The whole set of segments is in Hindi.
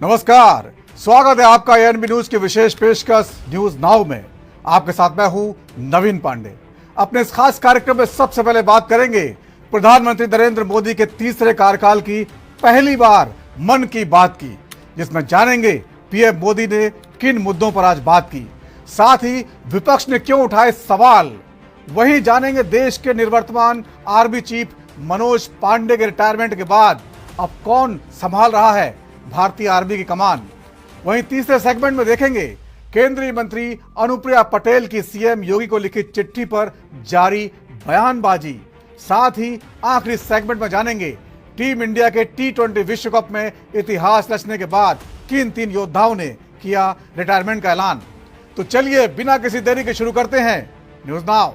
नमस्कार, स्वागत है आपका एएनबी न्यूज की विशेष पेशकश न्यूज नाउ में। आपके साथ मैं हूं नवीन पांडे। अपने इस खास कार्यक्रम में सबसे पहले बात करेंगे प्रधानमंत्री नरेंद्र मोदी के तीसरे कार्यकाल की पहली बार मन की बात की, जिसमें जानेंगे पीएम मोदी ने किन मुद्दों पर आज बात की, साथ ही विपक्ष ने क्यों उठाए सवाल। वहीं जानेंगे देश के निवर्तमान आर्मी चीफ मनोज पांडे के रिटायरमेंट के बाद अब कौन संभाल रहा है भारतीय आर्मी की कमान। वहीं तीसरे सेगमेंट में देखेंगे केंद्रीय मंत्री अनुप्रिया पटेल की सीएम योगी को लिखी चिट्ठी पर जारी बयानबाजी। साथ ही आखिरी सेगमेंट में जानेंगे टीम इंडिया के T20 विश्व कप में इतिहास रचने के बाद किन तीन योद्धाओं ने किया रिटायरमेंट का ऐलान। तो चलिए बिना किसी देरी के शुरू करते हैं न्यूज नाउ।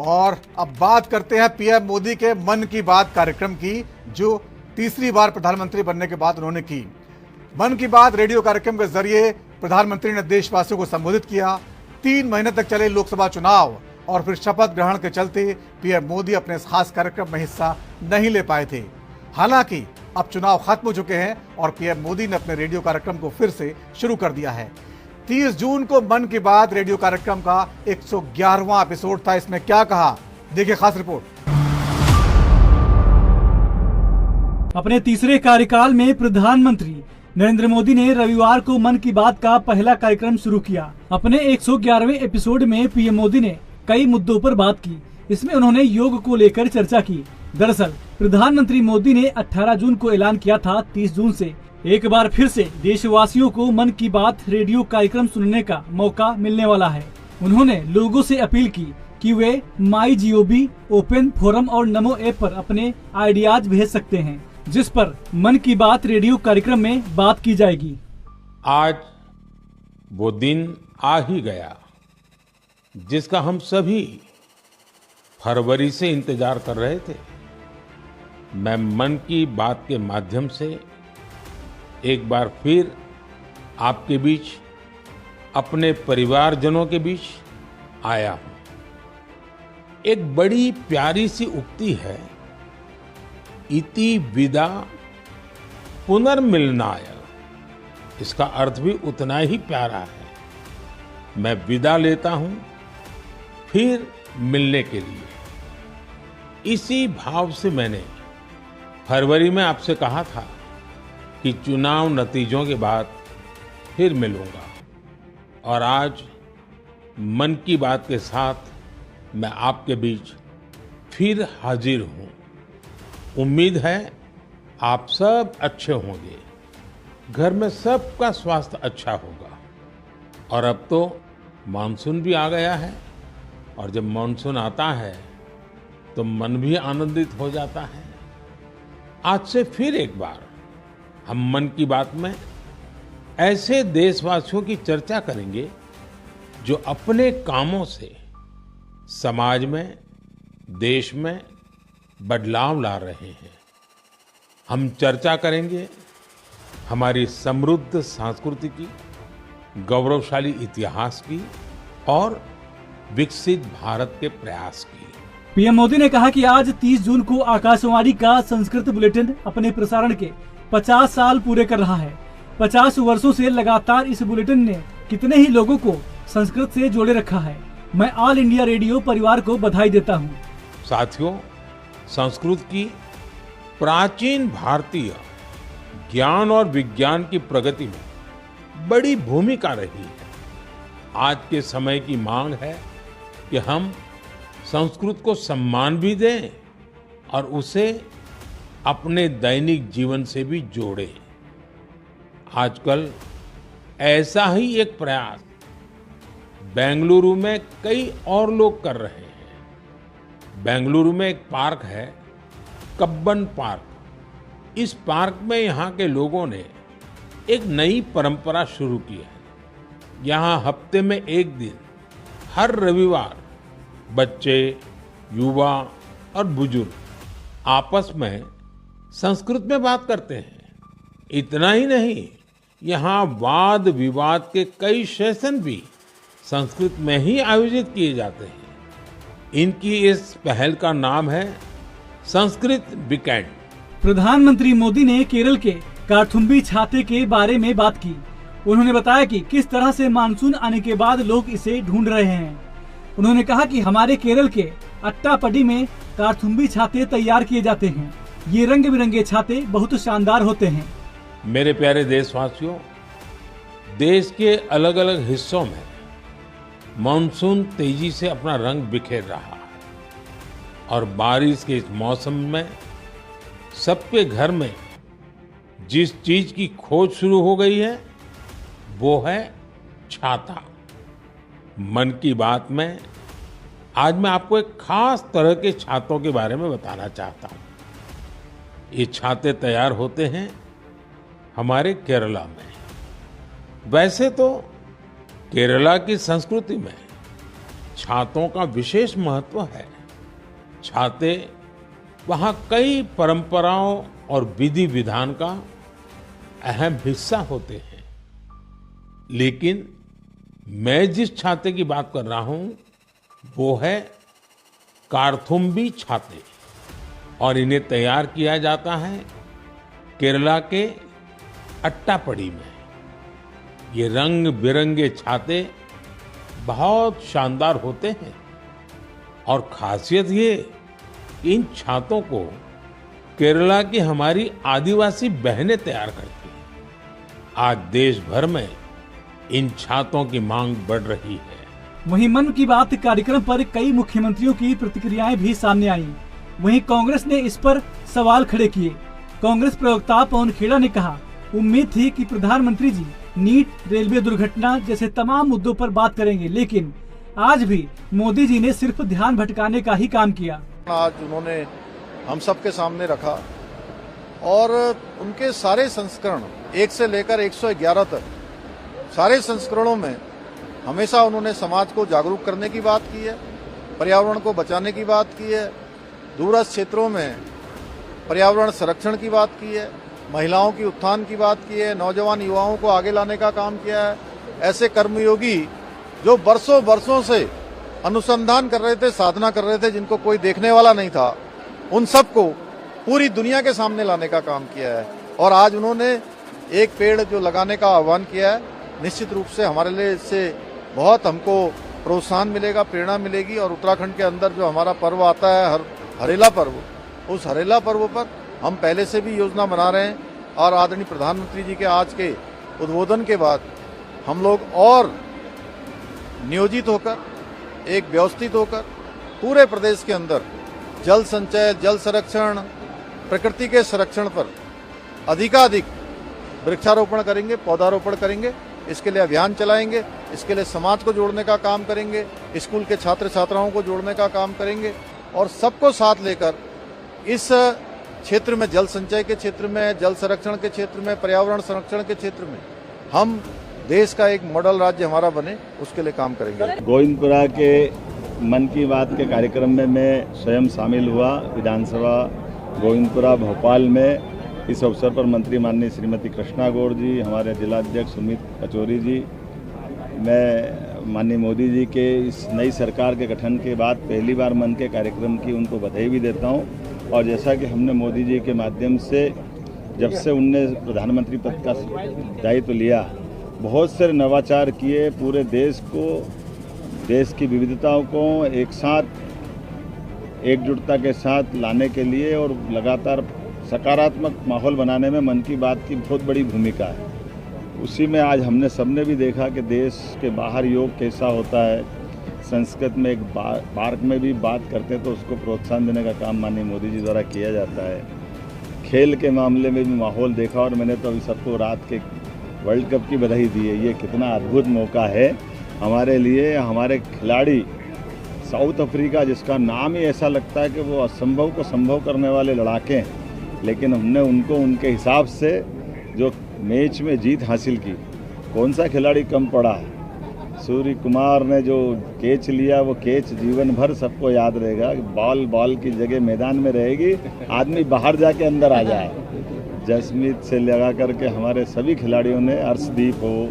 और अब बात करते हैं पीएम मोदी के मन की बात कार्यक्रम की, जो तीसरी बार प्रधानमंत्री बनने के बाद उन्होंने की। मन की बात रेडियो कार्यक्रम के जरिए प्रधानमंत्री ने देशवासियों को संबोधित किया। 3 महीने तक चले लोकसभा चुनाव और फिर शपथ ग्रहण के चलते पीएम मोदी अपने इस खास कार्यक्रम में हिस्सा नहीं ले पाए थे। हालांकि अब चुनाव खत्म हो चुके हैं और पीएम मोदी ने अपने रेडियो कार्यक्रम को फिर से शुरू कर दिया है। 30 जून को मन की बात रेडियो कार्यक्रम का 111वां एपिसोड था। इसमें क्या कहा, देखिए खास रिपोर्ट। अपने तीसरे कार्यकाल में प्रधानमंत्री नरेंद्र मोदी ने रविवार को मन की बात का पहला कार्यक्रम शुरू किया। अपने 111वें एपिसोड में पीएम मोदी ने कई मुद्दों पर बात की। इसमें उन्होंने योग को लेकर चर्चा की। दरअसल प्रधानमंत्री मोदी ने 18 जून को ऐलान किया था 30 जून से एक बार फिर से देशवासियों को मन की बात रेडियो कार्यक्रम सुनने का मौका मिलने वाला है। उन्होंने लोगों से अपील की कि वे MyGov, ओपन फोरम और नमो ऐप पर अपने आइडियाज भेज सकते हैं, जिस पर मन की बात रेडियो कार्यक्रम में बात की जाएगी। आज वो दिन आ ही गया जिसका हम सभी फरवरी से इंतजार कर रहे थे। मैं मन की बात के माध्यम से एक बार फिर आपके बीच, अपने परिवारजनों के बीच आया हूं। एक बड़ी प्यारी सी उक्ति है, इति विदा पुनर्मिलनाय। इसका अर्थ भी उतना ही प्यारा है। मैं विदा लेता हूं फिर मिलने के लिए। इसी भाव से मैंने फरवरी में आपसे कहा था कि चुनाव नतीजों के बाद फिर मिलूंगा, और आज मन की बात के साथ मैं आपके बीच फिर हाजिर हूं। उम्मीद है आप सब अच्छे होंगे, घर में सबका स्वास्थ्य अच्छा होगा। और अब तो मानसून भी आ गया है, और जब मानसून आता है तो मन भी आनंदित हो जाता है। आज से फिर एक बार हम मन की बात में ऐसे देशवासियों की चर्चा करेंगे जो अपने कामों से समाज में, देश में बदलाव ला रहे हैं। हम चर्चा करेंगे हमारी समृद्ध संस्कृति की, गौरवशाली इतिहास की और विकसित भारत के प्रयास की। पीएम मोदी ने कहा कि आज 30 जून को आकाशवाणी का संस्कृत बुलेटिन अपने प्रसारण के 50 साल पूरे कर रहा है। 50 वर्षों से लगातार इस बुलेटिन ने कितने ही लोगों को संस्कृत से जोड़े रखा है। मैं ऑल इंडिया रेडियो परिवार को बधाई देता हूँ। साथियों, संस्कृत की प्राचीन भारतीय ज्ञान और विज्ञान की प्रगति में बड़ी भूमिका रही है। आज के समय की मांग है कि हम संस्कृत को सम्मान भी दें और उसे अपने दैनिक जीवन से भी जोड़ें। आजकल ऐसा ही एक प्रयास बेंगलुरु में कई और लोग कर रहे हैं। बेंगलुरु में एक पार्क है, कब्बन पार्क। इस पार्क में यहाँ के लोगों ने एक नई परंपरा शुरू की है। यहाँ हफ्ते में एक दिन, हर रविवार, बच्चे, युवा और बुजुर्ग आपस में संस्कृत में बात करते हैं। इतना ही नहीं, यहाँ वाद विवाद के कई सेशन भी संस्कृत में ही आयोजित किए जाते हैं। इनकी इस पहल का नाम है संस्कृत वीकेंड। प्रधानमंत्री मोदी ने केरल के कार्थुम्बी छाते के बारे में बात की। उन्होंने बताया कि किस तरह से मानसून आने के बाद लोग इसे ढूंढ रहे हैं। उन्होंने कहा कि हमारे केरल के अट्टापडी में कार्थुम्बी छाते तैयार किए जाते हैं। ये रंग बिरंगे छाते बहुत शानदार होते हैं। मेरे प्यारे देशवासियों, देश के अलग अलग हिस्सों में मानसून तेजी से अपना रंग बिखेर रहा है और बारिश के इस मौसम में सबके घर में जिस चीज की खोज शुरू हो गई है वो है छाता। मन की बात में आज मैं आपको एक खास तरह के छातों के बारे में बताना चाहता हूं। ये छाते तैयार होते हैं हमारे केरला में। वैसे तो केरला की संस्कृति में छातों का विशेष महत्व है। छाते वहाँ कई परंपराओं और विधि विधान का अहम हिस्सा होते हैं। लेकिन मैं जिस छाते की बात कर रहा हूं वो है कार्थुम्बी छाते और इन्हें तैयार किया जाता है केरला के अट्टापडी में। ये रंग बिरंगे छाते बहुत शानदार होते हैं और खासियत ये कि इन छातों को केरला की हमारी आदिवासी बहनें तैयार करती हैं। आज देश भर में इन छातों की मांग बढ़ रही है। वहीं मन की बात कार्यक्रम पर कई मुख्यमंत्रियों की प्रतिक्रियाएं भी सामने आईं। वहीं कांग्रेस ने इस पर सवाल खड़े किए। कांग्रेस प्रवक्ता पवन खेड़ा ने कहा, उम्मीद थी कि प्रधानमंत्री जी नीट, रेलवे दुर्घटना जैसे तमाम मुद्दों पर बात करेंगे, लेकिन आज भी मोदी जी ने सिर्फ ध्यान भटकाने का ही काम किया। आज उन्होंने हम सबके सामने रखा और उनके सारे संस्करण 1 से लेकर 111 तक सारे संस्करणों में हमेशा उन्होंने समाज को जागरूक करने की बात की है, पर्यावरण को बचाने की बात की है, दूरस्थ क्षेत्रों में पर्यावरण संरक्षण की बात की है, महिलाओं की उत्थान की बात की है, नौजवान युवाओं को आगे लाने का काम किया है। ऐसे कर्मयोगी जो बरसों बरसों से अनुसंधान कर रहे थे, साधना कर रहे थे, जिनको कोई देखने वाला नहीं था, उन सबको पूरी दुनिया के सामने लाने का काम किया है। और आज उन्होंने एक पेड़ जो लगाने का आह्वान किया है, निश्चित रूप से हमारे लिए इससे बहुत हमको प्रोत्साहन मिलेगा, प्रेरणा मिलेगी। और उत्तराखंड के अंदर जो हमारा पर्व आता है हरेला पर्व, उस हरेला पर्व पर हम पहले से भी योजना बना रहे हैं और आदरणीय प्रधानमंत्री जी के आज के उद्बोधन के बाद हम लोग और नियोजित होकर, एक व्यवस्थित होकर पूरे प्रदेश के अंदर जल संचय, जल संरक्षण, प्रकृति के संरक्षण पर अधिकाधिक वृक्षारोपण करेंगे, पौधारोपण करेंगे। इसके लिए अभियान चलाएंगे, इसके लिए समाज को जोड़ने का काम करेंगे, स्कूल के छात्र छात्राओं को जोड़ने का काम करेंगे और सबको साथ लेकर इस क्षेत्र में, जल संचय के क्षेत्र में, जल संरक्षण के क्षेत्र में, पर्यावरण संरक्षण के क्षेत्र में हम देश का एक मॉडल राज्य हमारा बने, उसके लिए काम करेंगे। गोविंदपुरा के मन की बात के कार्यक्रम में मैं स्वयं शामिल हुआ। विधानसभा गोविंदपुरा भोपाल में इस अवसर पर मंत्री माननीय श्रीमती कृष्णा गौड़ जी, हमारे जिलाध्यक्ष सुमित पचौरी जी, मैं माननीय मोदी जी के इस नई सरकार के गठन के बाद पहली बार मन के कार्यक्रम की उनको बधाई भी देता हूं। और जैसा कि हमने मोदी जी के माध्यम से जब से उनने प्रधानमंत्री पद का दायित्व लिया, बहुत सारे नवाचार किए, पूरे देश को, देश की विविधताओं को एक साथ एकजुटता के साथ लाने के लिए और लगातार सकारात्मक माहौल बनाने में मन की बात की बहुत बड़ी भूमिका है। उसी में आज हमने सबने भी देखा कि देश के बाहर योग कैसा होता है। संस्कृत में एक पार्क में भी बात करते हैं तो उसको प्रोत्साहन देने का काम माननीय मोदी जी द्वारा किया जाता है। खेल के मामले में भी माहौल देखा और मैंने तो अभी सबको रात के वर्ल्ड कप की बधाई दी है। ये कितना अद्भुत मौका है हमारे लिए। हमारे खिलाड़ी साउथ अफ्रीका, जिसका नाम ही ऐसा लगता है कि वो असंभव को संभव करने वाले लड़ाके हैं, लेकिन हमने उनको उनके हिसाब से जो मैच में जीत हासिल की, कौन सा खिलाड़ी कम पड़ा है। सूर्य कुमार ने जो कैच लिया, वो कैच जीवन भर सबको याद रहेगा। बॉल की जगह मैदान में रहेगी, आदमी बाहर जाके अंदर आ जाए। जसमीत से लगा करके हमारे सभी खिलाड़ियों ने, अर्शदीप हो,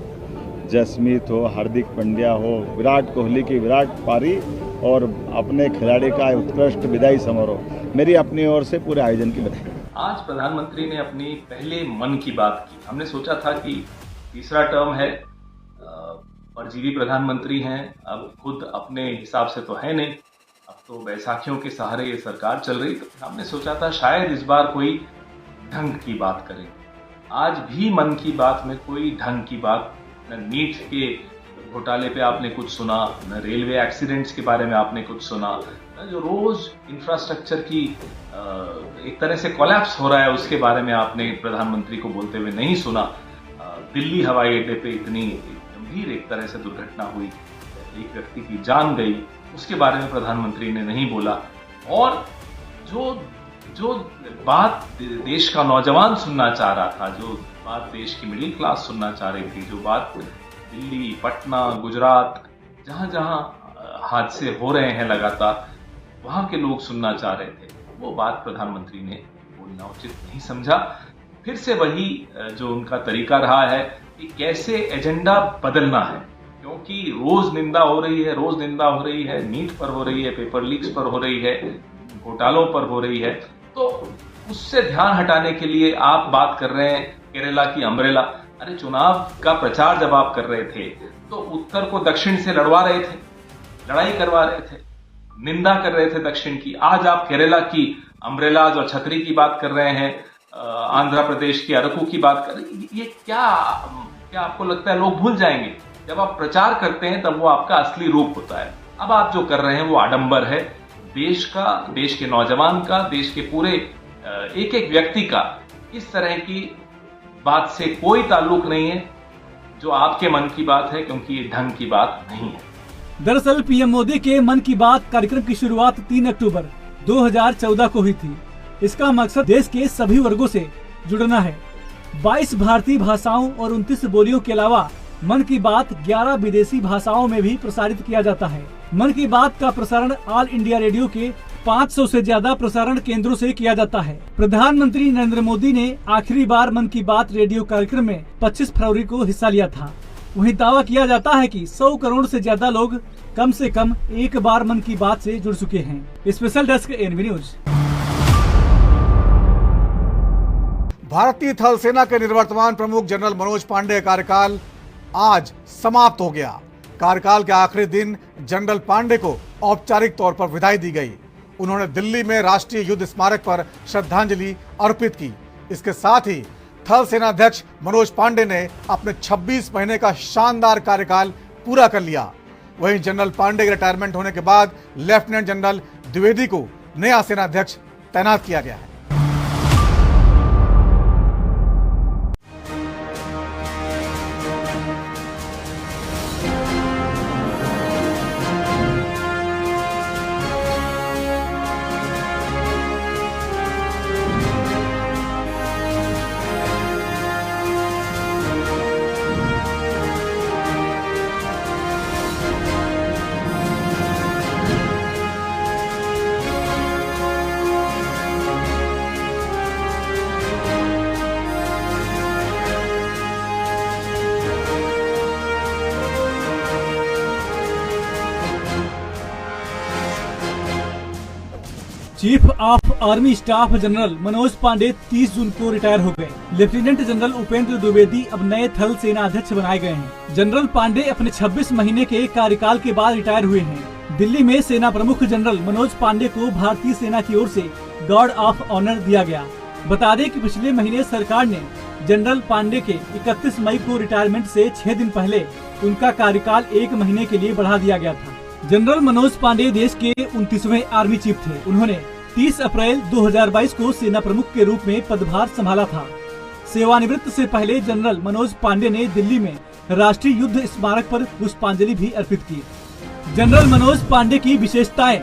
जसमीत हो, हार्दिक पांड्या हो, विराट कोहली की विराट पारी और अपने खिलाड़ी का उत्कृष्ट विदाई समारोह, मेरी अपनी ओर से पूरे आयोजन की बधाई। आज प्रधानमंत्री ने अपनी पहले मन की बात की। हमने सोचा था कि तीसरा टर्म है, परजीवी प्रधानमंत्री हैं, अब खुद अपने हिसाब से तो है नहीं, अब तो बैसाखियों के सहारे ये सरकार चल रही, तो हमने सोचा था शायद इस बार कोई ढंग की बात करें। आज भी मन की बात में कोई ढंग की बात, न नीट के घोटाले पे आपने कुछ सुना, न रेलवे एक्सीडेंट्स के बारे में आपने कुछ सुना, न जो रोज इंफ्रास्ट्रक्चर की एक तरह से कोलैप्स हो रहा है उसके बारे में आपने प्रधानमंत्री को बोलते हुए नहीं सुना। दिल्ली हवाई अड्डे पे इतनी गंभीर एक तरह से दुर्घटना हुई, एक व्यक्ति की जान गई, उसके बारे में प्रधानमंत्री ने नहीं बोला। और जो बात देश का नौजवान सुनना चाह रहा था, जो बात देश की मिडिल क्लास सुनना चाह रही थी, जो बात दिल्ली, पटना, गुजरात, जहां जहां हादसे हो रहे हैं लगातार, वहां के लोग सुनना चाह रहे थे, वो बात प्रधानमंत्री ने बोलना उचित नहीं समझा। फिर से वही जो उनका तरीका रहा है कि कैसे एजेंडा बदलना है, क्योंकि रोज निंदा हो रही है, नीट पर हो रही है, पेपर लीक्स पर हो रही है, घोटालों पर हो रही है, तो उससे ध्यान हटाने के लिए आप बात कर रहे हैं केरला की अम्ब्रेला। अरे चुनाव का प्रचार जब आप कर रहे थे तो उत्तर को दक्षिण से लड़वा रहे थे, लड़ाई करवा रहे थे, निंदा कर रहे थे दक्षिण की। आज आप केरला की अम्ब्रेलाज और छतरी की बात कर रहे हैं, आंध्र प्रदेश की अरकू की बात कर रहे हैं। ये क्या आपको लगता है लोग भूल जाएंगे? जब आप प्रचार करते हैं तब वो आपका असली रूप होता है। अब आप जो कर रहे हैं वो आडंबर है। देश का, देश के नौजवान का, देश के पूरे एक एक व्यक्ति का इस तरह की बात से कोई ताल्लुक नहीं है जो आपके मन की बात है, क्योंकि ये ढंग की बात नहीं है। दरअसल पीएम मोदी के मन की बात कार्यक्रम की शुरुआत 3 अक्टूबर 2014 को हुई थी। इसका मकसद देश के सभी वर्गों से जुड़ना है। 22 भारतीय भाषाओं और 29 बोलियों के अलावा मन की बात 11 विदेशी भाषाओं में भी प्रसारित किया जाता है। मन की बात का प्रसारण ऑल इंडिया रेडियो के 500 से ज्यादा प्रसारण केंद्रों से किया जाता है। प्रधानमंत्री नरेंद्र मोदी ने आखिरी बार मन की बात रेडियो कार्यक्रम में 25 फरवरी को हिस्सा लिया था। वहीं दावा किया जाता है कि 100 करोड़ से ज्यादा लोग कम से कम एक बार मन की बात से जुड़ चुके हैं। Special desk NB news. भारतीय थल सेना के निवर्तमान प्रमुख जनरल मनोज पांडे का कार्यकाल आज समाप्त हो गया। कार्यकाल के आखिरी दिन जनरल पांडे को औपचारिक तौर पर विदाई दी गई। उन्होंने दिल्ली में राष्ट्रीय युद्ध स्मारक पर श्रद्धांजलि अर्पित की। इसके साथ ही थल सेनाध्यक्ष मनोज पांडे ने अपने 26 महीने का शानदार कार्यकाल पूरा कर लिया। वहीं जनरल पांडे के रिटायरमेंट होने के बाद लेफ्टिनेंट जनरल द्विवेदी को नया सेनाध्यक्ष तैनात किया गया है। Chief of army staff general Manoj Pande 30 जून को रिटायर हो गए। लेफ्टिनेंट जनरल उपेंद्र द्विवेदी अब नए थल सेना अध्यक्ष बनाए गए हैं। जनरल पांडे अपने 26 महीने के कार्यकाल के बाद रिटायर हुए हैं। दिल्ली में सेना प्रमुख जनरल मनोज पांडे को भारतीय सेना की ओर से गार्ड ऑफ ऑनर दिया गया। बता दें कि पिछले महीने सरकार ने जनरल पांडे के 31 मई को रिटायरमेंट से 6 दिन पहले उनका कार्यकाल 1 महीने के लिए बढ़ा दिया गया था। जनरल मनोज पांडे देश के 29वें आर्मी चीफ थे। उन्होंने 30 अप्रैल 2022 को सेना प्रमुख के रूप में पदभार संभाला था। सेवानिवृत्त से पहले जनरल मनोज पांडे ने दिल्ली में राष्ट्रीय युद्ध स्मारक पर पुष्पांजलि भी अर्पित की। जनरल मनोज पांडे की विशेषताएं।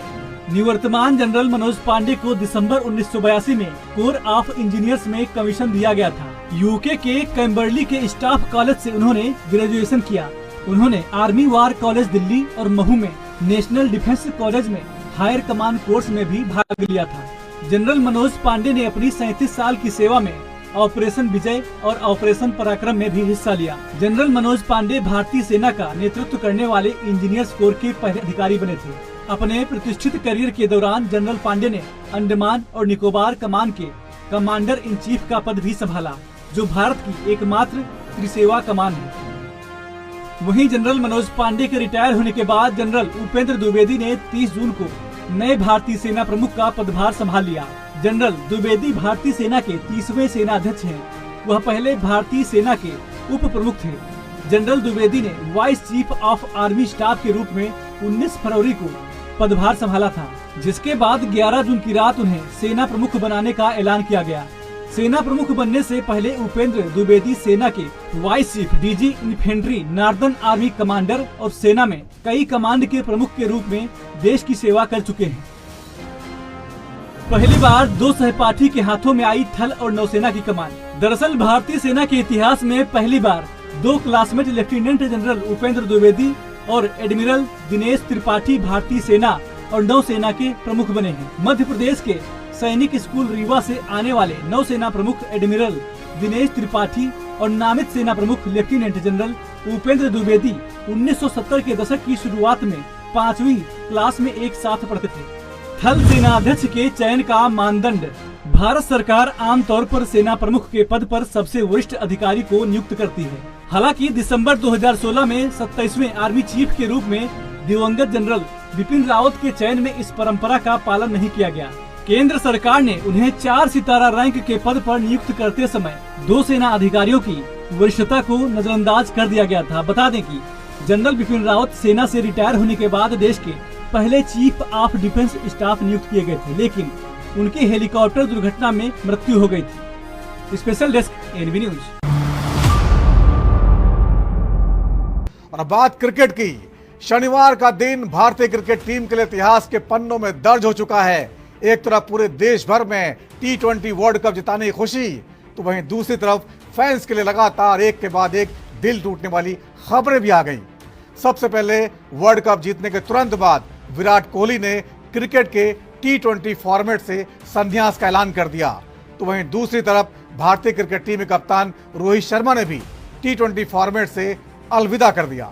निवर्तमान जनरल मनोज पांडे को दिसंबर 1982 में कोर ऑफ इंजीनियर्स में कमीशन दिया गया था। यूके के कैम्बरली के स्टाफ कॉलेज से उन्होंने ग्रेजुएशन किया। उन्होंने आर्मी वार कॉलेज दिल्ली और महू में नेशनल डिफेंस कॉलेज में हायर कमांड कोर्स में भी भाग लिया था। जनरल मनोज पांडे ने अपनी 37 साल की सेवा में ऑपरेशन विजय और ऑपरेशन पराक्रम में भी हिस्सा लिया। जनरल मनोज पांडे भारतीय सेना का नेतृत्व करने वाले इंजीनियर्स कोर के पहले अधिकारी बने थे। अपने प्रतिष्ठित करियर के दौरान जनरल पांडे ने अंडमान और निकोबार कमान के कमांडर इन चीफ का पद भी संभाला, जो भारत की एकमात्र त्रिसेवा कमान है। वहीं जनरल मनोज पांडे के रिटायर होने के बाद जनरल उपेंद्र द्विवेदी ने 30 जून को नए भारतीय सेना प्रमुख का पदभार संभाल लिया। जनरल द्विवेदी भारतीय सेना के 30वें सेनाध्यक्ष हैं। वह पहले भारतीय सेना के उप प्रमुख थे। जनरल द्विवेदी ने vice chief of army staff के रूप में 19 फरवरी को पदभार संभाला था, जिसके बाद 11 जून की रात उन्हें सेना प्रमुख बनाने का ऐलान किया गया। सेना प्रमुख बनने से पहले उपेंद्र द्विवेदी सेना के vice chief, DG infantry, northern army commander और सेना में कई कमांड के प्रमुख के रूप में देश की सेवा कर चुके हैं। पहली बार 2 सहपाठी के हाथों में आई थल और नौसेना की कमान। दरअसल भारतीय सेना के इतिहास में पहली बार 2 classmate lieutenant general Upendra Dwivedi और एडमिरल दिनेश त्रिपाठी भारतीय सेना और नौसेना के प्रमुख बने हैं। मध्य प्रदेश के सैनिक स्कूल रीवा से आने वाले नौसेना प्रमुख एडमिरल दिनेश त्रिपाठी और नामित सेना प्रमुख लेफ्टिनेंट जनरल उपेंद्र द्विवेदी 1970 के दशक की शुरुआत में 5वीं क्लास में एक साथ पढ़ते थे। थल सेनाध्यक्ष के चयन का मानदंड। भारत सरकार आमतौर पर सेना प्रमुख के पद पर सबसे वरिष्ठ अधिकारी को नियुक्त करती है। हालांकि दिसंबर 2016 में 27वें आर्मी चीफ के रूप में दिवंगत जनरल बिपिन रावत के चयन में इस परंपरा का पालन नहीं किया गया। केंद्र सरकार ने उन्हें 4 सितारा रैंक के पद पर नियुक्त करते समय 2 सेना अधिकारियों की वरिष्ठता को नजरअंदाज कर दिया गया था। बता दें कि जनरल बिपिन रावत सेना से रिटायर होने के बाद देश के पहले चीफ ऑफ डिफेंस स्टाफ नियुक्त किए गए थे, लेकिन उनकी हेलीकॉप्टर दुर्घटना में मृत्यु हो गई थी। Special desk NB news. और अब बात क्रिकेट की। शनिवार का दिन भारतीय क्रिकेट टीम के लिए इतिहास के पन्नों में दर्ज हो चुका है। एक तरफ पूरे देश भर में T20 वर्ल्ड कप जिताने की खुशी, तो वहीं दूसरी तरफ फैंस के लिए लगातार एक के बाद एक दिल टूटने वाली खबरें भी आ गईं। सबसे पहले वर्ल्ड कप जीतने के तुरंत बाद विराट कोहली ने क्रिकेट के T20 फॉर्मेट से संन्यास का ऐलान कर दिया, तो वहीं दूसरी तरफ भारतीय क्रिकेट टीम के कप्तान रोहित शर्मा ने भी T20 फॉर्मेट से अलविदा कर दिया।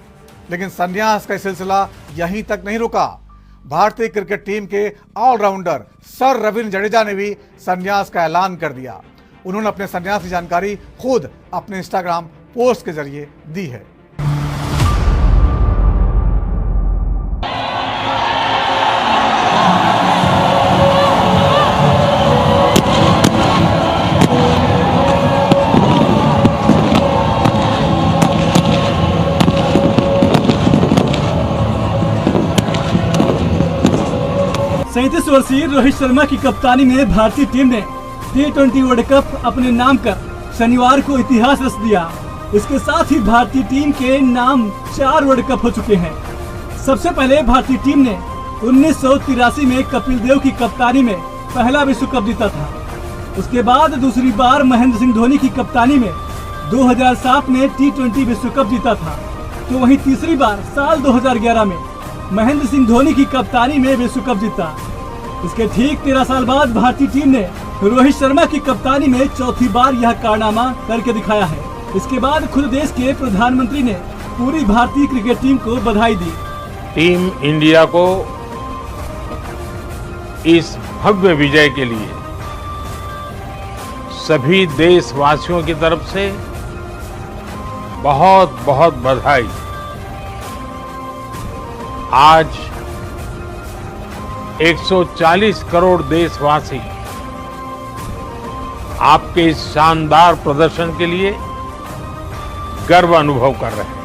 लेकिन संन्यास का सिलसिला यहीं तक नहीं रुका। भारतीय क्रिकेट टीम के ऑलराउंडर सर रविंद्र जडेजा ने भी संन्यास का ऐलान कर दिया। उन्होंने अपने संन्यास की जानकारी खुद अपने इंस्टाग्राम पोस्ट के जरिए दी है। 37 वर्षीय रोहित शर्मा की कप्तानी में भारतीय टीम ने T20 वर्ल्ड कप अपने नाम कर शनिवार को इतिहास रच दिया। इसके साथ ही भारतीय टीम के नाम 4 वर्ल्ड कप हो चुके हैं। सबसे पहले भारतीय टीम ने 1983 में कपिल देव की कप्तानी में पहला विश्व कप जीता था। उसके बाद दूसरी बार महेंद्र सिंह धोनी की कप्तानी में 2007 में T20 विश्व कप जीता था, तो वहीं तीसरी बार साल 2011 में महेंद्र सिंह धोनी की कप्तानी में विश्व कप जीता। इसके ठीक 13 साल बाद भारतीय टीम ने रोहित शर्मा की कप्तानी में चौथी बार यह कारनामा करके दिखाया है। इसके बाद खुद देश के प्रधानमंत्री ने पूरी भारतीय क्रिकेट टीम को बधाई दी। टीम इंडिया को इस भव्य विजय के लिए सभी देशवासियों की तरफ से बहुत बहुत बधाई। आज 140 करोड़ देशवासी आपके इस शानदार प्रदर्शन के लिए गर्व अनुभव कर रहे हैं।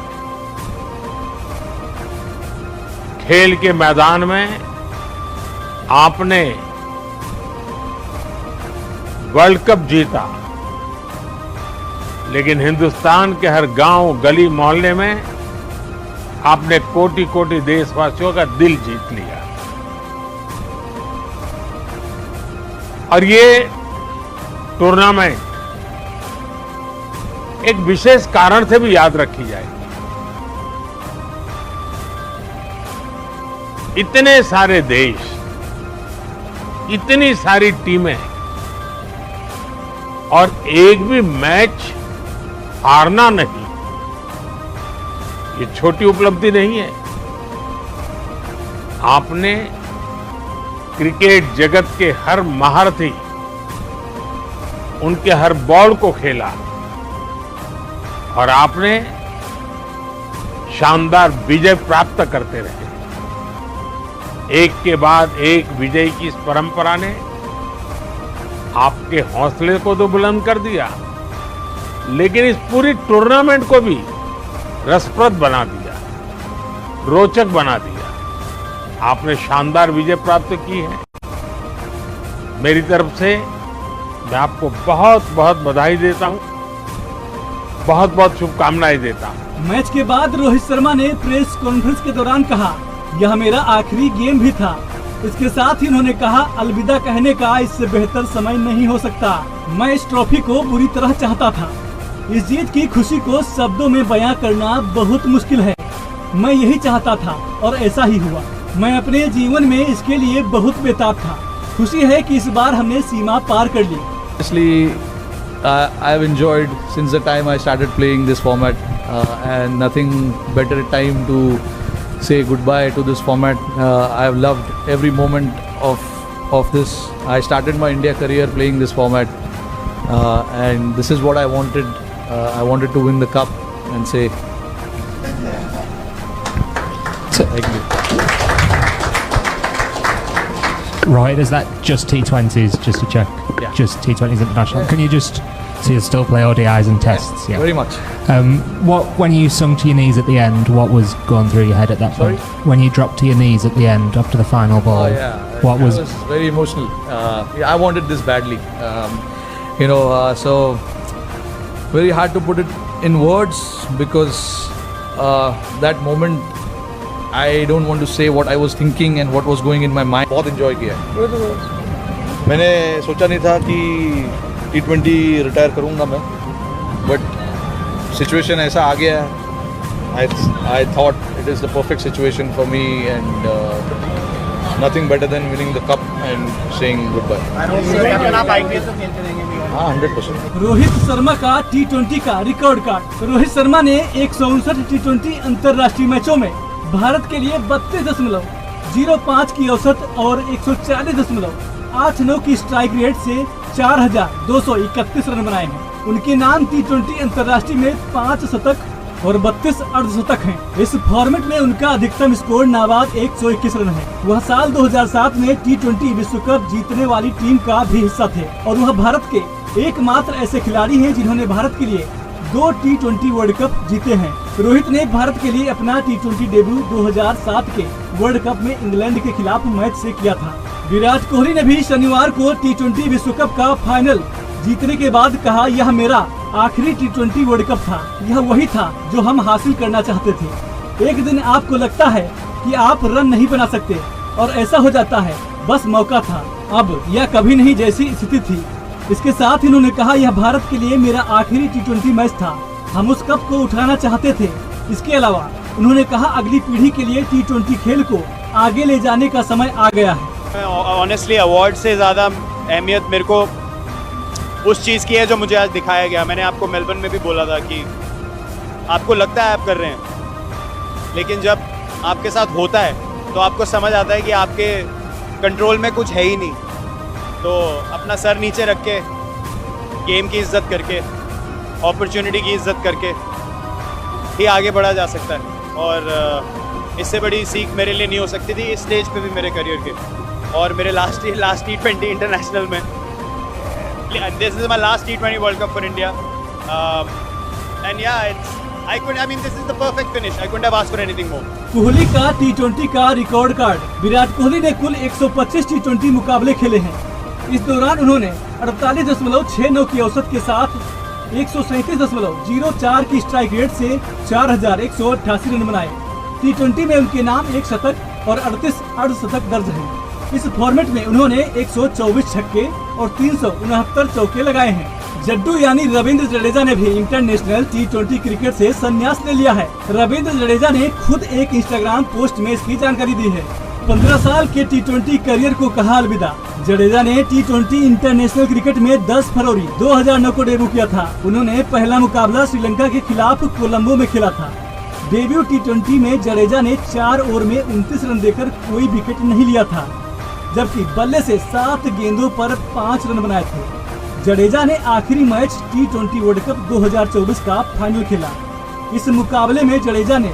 खेल के मैदान में आपने वर्ल्ड कप जीता, लेकिन हिंदुस्तान के हर गांव, गली, मोहल्ले में आपने कोटि कोटि देशवासियों का दिल जीत लिया। और ये टूर्नामेंट एक विशेष कारण से भी याद रखी जाएगी। इतने सारे देश, इतनी सारी टीमें और एक भी मैच हारना नहीं, ये छोटी उपलब्धि नहीं है। आपने क्रिकेट जगत के हर महारथी उनके हर बॉल को खेला और आपने शानदार विजय प्राप्त करते रहे। एक के बाद एक विजय की इस परंपरा ने आपके हौसले को तो बुलंद कर दिया, लेकिन इस पूरी टूर्नामेंट को भी रसप्रद बना दिया, रोचक बना दिया। आपने शानदार विजय प्राप्त की है। मेरी तरफ से मैं आपको बहुत बहुत बधाई देता हूं, बहुत बहुत शुभकामनाएं देता हूं। मैच के बाद रोहित शर्मा ने प्रेस कॉन्फ्रेंस के दौरान कहा, यह मेरा आखिरी गेम भी था। इसके साथ ही उन्होंने कहा, अलविदा कहने का इससे बेहतर समय नहीं हो सकता। मैं इस ट्रॉफी को बुरी तरह चाहता था। इस जीत की खुशी को शब्दों में बयां करना बहुत मुश्किल है। मैं यही चाहता था और ऐसा ही हुआ। मैं अपने जीवन में इसके लिए बहुत बेताब था। खुशी है कि इस बार हमने सीमा पार कर ली। Honestly, I've enjoyed since the time I started playing this format, and nothing better time to say goodbye to this format. I've loved every moment of this. I started my India career playing this format, and this is what I wanted. I wanted to win the cup and say thank you. Right, is that just T20s, just to check? Yeah. Just T20s international. Can you just, so you still play ODIs and tests? Yeah, very much. When you sunk to your knees at the end, what was going through your head at that point? Sorry? When you dropped to your knees at the end after the final ball, Oh yeah, what I was? was very emotional. Yeah, I wanted this badly. So very hard to put it in words because that moment I don't want to say what I was thinking and what was going in my mind. बहुत enjoy किया है। मैंने सोचा नहीं था कि T20 रिटायर करूँगा मैं, बट सिचुएशन ऐसा आ गया है। I thought it is the perfect situation for me and nothing better than winning the cup and saying goodbye. हाँ, 100%। रोहित शर्मा का T20 का रिकॉर्ड कार्ड। रोहित शर्मा ने 159 T20 अंतर्राष्ट्रीय मैचों में भारत के लिए 32.05 की औसत और 140.89 की स्ट्राइक रेट से 4,231 रन बनाए हैं। उनके नाम T20 अंतर्राष्ट्रीय में 5 शतक और 32 अर्धशतक हैं। इस फॉर्मेट में उनका अधिकतम स्कोर नाबाद 121 रन है। वह साल 2007 में T20 विश्व कप जीतने वाली टीम का भी हिस्सा थे और वह भारत के एकमात्र ऐसे खिलाड़ी हैं जिन्होंने भारत के लिए 2 T20 वर्ल्ड कप जीते हैं। रोहित ने भारत के लिए अपना T20 डेब्यू 2007 के वर्ल्ड कप में इंग्लैंड के खिलाफ मैच से किया था। विराट कोहली ने भी शनिवार को T20 विश्व कप का फाइनल जीतने के बाद कहा, यह मेरा आखिरी T20 वर्ल्ड कप था। यह वही था जो हम हासिल करना चाहते थे। एक दिन आपको लगता है कि आप रन नहीं बना सकते और ऐसा हो जाता है, बस मौका था, अब यह कभी नहीं जैसी स्थिति थी। इसके साथ इन्होंने कहा, यह भारत के लिए मेरा आखिरी T20 मैच था। हम उस कप को उठाना चाहते थे। इसके अलावा उन्होंने कहा, अगली पीढ़ी के लिए T20 खेल को आगे ले जाने का समय आ गया है। ऑनेस्टली अवार्ड से ज़्यादा अहमियत मेरे को उस चीज़ की है जो मुझे आज दिखाया गया। मैंने आपको मेलबर्न में भी बोला था कि आपको लगता है आप कर रहे हैं, लेकिन जब आपके साथ होता है तो आपको समझ आता है कि आपके कंट्रोल में कुछ है ही नहीं। तो अपना सर नीचे रख के, गेम की इज्जत करके, अपॉर्चुनिटी की इज्जत करके ही आगे बढ़ा जा सकता है। और इससे बड़ी सीख मेरे लिए नहीं हो सकती थी इस स्टेज पे भी मेरे करियर के। और मेरे लास्ट T20 इंटरनेशनल में, this is my last T20 world cup for India and yeah this is the perfect finish. I couldn't have asked for anything more. Kohli का T20 का रिकॉर्ड कार्ड। विराट कोहली ने कुल 125 T20 मुकाबले खेले हैं। इस दौरान उन्होंने 48.69 की औसत के साथ 137.04 की स्ट्राइक रेट से 4,188 रन बनाए। T20 में उनके नाम 1 शतक और 38 अर्धशतक दर्ज हैं। इस फॉर्मेट में उन्होंने 124 छक्के और 369 चौके लगाए हैं। जड्डू यानी रविंद्र जडेजा ने भी इंटरनेशनल T20 क्रिकेट से संन्यास ले लिया है। रविंद्र जडेजा ने खुद एक इंस्टाग्राम पोस्ट में इसकी जानकारी दी है। 15 साल के T20 करियर को कहा अलविदा। जडेजा ने T20 इंटरनेशनल क्रिकेट में 10 फरवरी 2009 को डेब्यू किया था। उन्होंने पहला मुकाबला श्रीलंका के खिलाफ कोलंबो में खेला था। डेब्यू T20 में जडेजा ने 4 ओवर में 29 रन देकर कोई विकेट नहीं लिया था, जबकि बल्ले से 7 गेंदों पर 5 रन बनाए थे। जडेजा ने आखिरी मैच T20 वर्ल्ड कप 2024 का फाइनल खेला। इस मुकाबले में जडेजा ने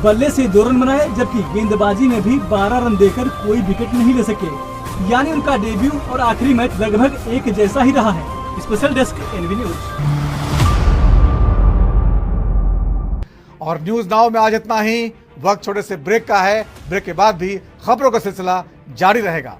बल्ले से 2 रन बनाए, जबकि गेंदबाजी में भी 12 रन देकर कोई विकेट नहीं ले सके। यानी उनका डेब्यू और आखिरी मैच लगभग एक जैसा ही रहा है। Special desk NB news. और न्यूज नाउ में आज इतना ही। वक्त छोटे से ब्रेक का है। ब्रेक के बाद भी खबरों का सिलसिला जारी रहेगा।